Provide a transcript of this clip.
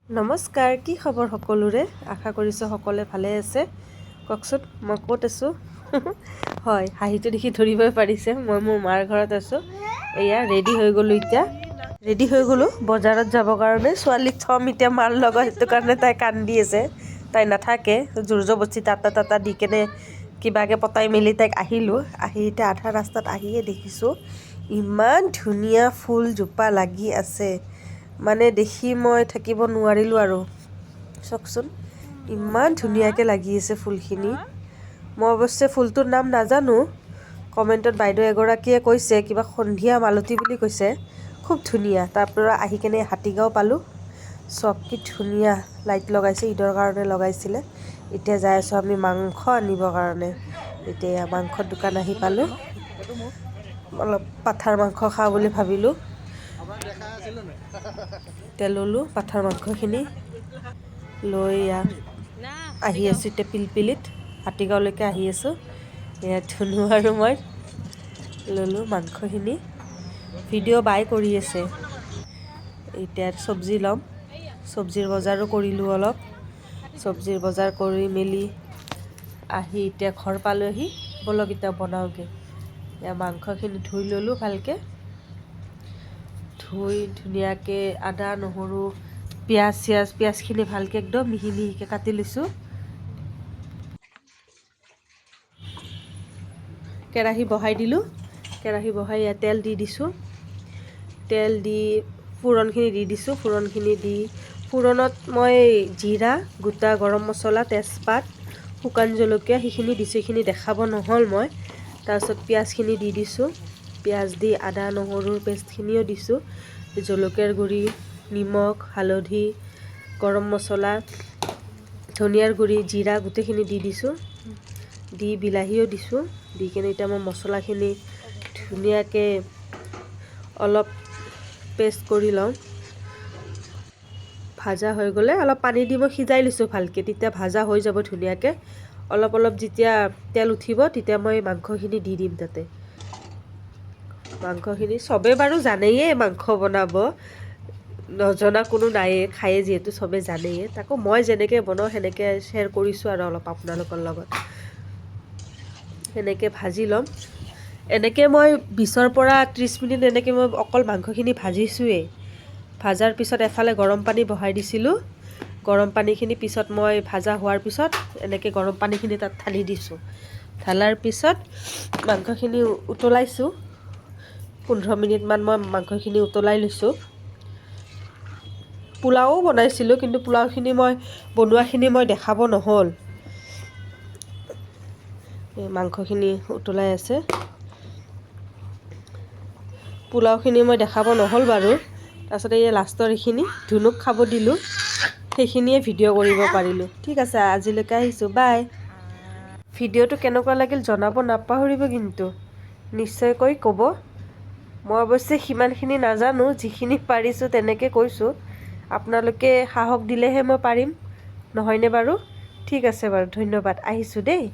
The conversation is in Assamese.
নমস্কাৰ, কি খবৰ সকলোৰে? আশা কৰিছোঁ সকলোৱে ভালে আছে। কওকচোন, মই ক'ত আছোঁ? হয়, হাঁহিটো দেখি ধৰিবই পাৰিছে, মই মোৰ মাৰ ঘৰত আছোঁ। এয়া ৰেডি হৈ গ'লোঁ এতিয়া। ৰেডি হৈ গ'লোঁ বজাৰত যাবৰ কাৰণে। ছোৱালীক থ'ম এতিয়া মাৰ লগত, সেইটো কাৰণে তাই কান্দি আছে। তাই নাথাকে, জোৰ জবস্তি টাটা দি কেনে কিবাকৈ পতাই মেলি তাইক আহিলোঁ। আহি এতিয়া আধা ৰাস্তাত আহিয়ে দেখিছোঁ ইমান ধুনীয়া ফুলজোপা লাগি আছে। মানে দেখি মই থাকিব নোৱাৰিলোঁ আৰু। চাওকচোন, ইমান ধুনীয়াকৈ লাগি আছে ফুলখিনি। মই অৱশ্যে ফুলটোৰ নাম নাজানো। কমেণ্টত বাইদেউ এগৰাকীয়ে কৈছে কিবা সন্ধিয়া মালতী বুলি কৈছে। খুব ধুনীয়া। তাৰপৰা আহি কেনে হাতীগাঁও পালোঁ। চব কি ধুনীয়া লাইট লগাইছে, ঈদৰ কাৰণে লগাইছিলে। এতিয়া যাই আছোঁ আমি মাংস আনিবৰ কাৰণে। এতিয়া মাংসৰ দোকান আহি পালোঁ। অলপ পাঠাৰ মাংস খাওঁ বুলি ভাবিলোঁ। এতিয়া ল'লোঁ পাঠাৰ মাংসখিনি লৈ আহি আছোঁ এতিয়া পিলপিলিত। হাতীগাঁৱলৈকে আহি আছোঁ। এয়া ধুনু আৰু মই ল'লোঁ মাংসখিনি। ভিডিঅ' বাই কৰি আছে। এতিয়া চব্জি ল'ম। চব্জিৰ বজাৰো কৰিলোঁ অলপ। চব্জিৰ বজাৰ কৰি মেলি আহি এতিয়া ঘৰ পালোঁহি। ব'লক এতিয়া বনাওঁগৈ। এতিয়া মাংসখিনি ধুই ল'লোঁ ভালকৈ। ধুই ধুনীয়াকৈ আদা নহৰু পিঁয়াজখিনি ভালকৈ একদম মিহি মিহিকৈ কাটি লৈছোঁ। কেৰাহী বহাই দিলোঁ। কেৰাহী বহাই ইয়াত তেল দি দিছোঁ। তেল দি ফোৰণখিনি দি দিছোঁ। ফোৰণখিনি দি ফোৰণত মই জিৰা, গোটা গৰম মছলা, তেজপাত, শুকান জলকীয়া সেইখিনি দিছোঁ। সেইখিনি দেখাব নহ'ল মই। তাৰপিছত পিঁয়াজখিনি দি দিছোঁ। পিঁয়াজ দি আদা নহৰুৰ পেষ্টখিনিও দিছোঁ। জলকীয়াৰ গুড়ি, নিমখ, হালধি, গৰম মছলা, ধনিয়াৰ গুড়ি, জিৰা গোটেইখিনি দি দিছোঁ। দি বিলাহীও দিছোঁ। দি কিনে এতিয়া মই মছলাখিনি ধুনীয়াকৈ অলপ পেষ্ট কৰি লওঁ। ভাজা হৈ গ'লে অলপ পানী দি মই সিজাই লৈছোঁ ভালকৈ। তেতিয়া ভাজা হৈ যাব ধুনীয়াকৈ। অলপ অলপ যেতিয়া তেল উঠিব তেতিয়া মই মাংসখিনি দি দিম তাতে। মাংসখিনি চবেই বাৰু জানেয়ে মাংস বনাব, নজনা কোনো নায়েই, খায়ে যিহেতু চবেই জানেই। তাকো মই যেনেকৈ বনাওঁ সেনেকৈ শ্বেয়াৰ কৰিছোঁ আৰু অলপ আপোনালোকৰ লগত। সেনেকৈ ভাজি ল'ম। এনেকৈ মই 20ৰ পৰা 30 মিনিট এনেকৈ মই অকল মাংসখিনি ভাজিছোঁৱেই। ভাজাৰ পিছত এফালে গৰম পানী বহাই দিছিলোঁ। গৰম পানীখিনি পিছত মই ভাজা হোৱাৰ পিছত এনেকৈ গৰম পানীখিনি তাত ঢালি দিছোঁ। ঢালাৰ পিছত মাংসখিনি উতলাইছোঁ। 15 মিনিটমান মই মাংসখিনি উতলাই লৈছোঁ। পোলাও বনাইছিলোঁ, কিন্তু পোলাওখিনি মই বনোৱাখিনি মই দেখাব নহ'ল। মাংসখিনি উতলাই আছে। পোলাওখিনি মই দেখাব নহ'ল বাৰু। তাৰপিছতে এই লাষ্টৰ এইখিনি ধুনুক খাব দিলোঁ। সেইখিনিয়ে ভিডিঅ' কৰিব পাৰিলোঁ। ঠিক আছে, আজিলৈকে আহিছোঁ, বাই। ভিডিঅ'টো কেনেকুৱা লাগিল জনাব নাপাহৰিব কিন্তু। নিশ্চয়কৈ ক'ব। মই অৱশ্যে সিমানখিনি নাজানো, যিখিনি পাৰিছোঁ তেনেকৈ কৈছোঁ। আপোনালোকে সাহস দিলেহে মই পাৰিম, নহয়নে বাৰু? ঠিক আছে বাৰু, ধন্যবাদ, আহিছোঁ দেই।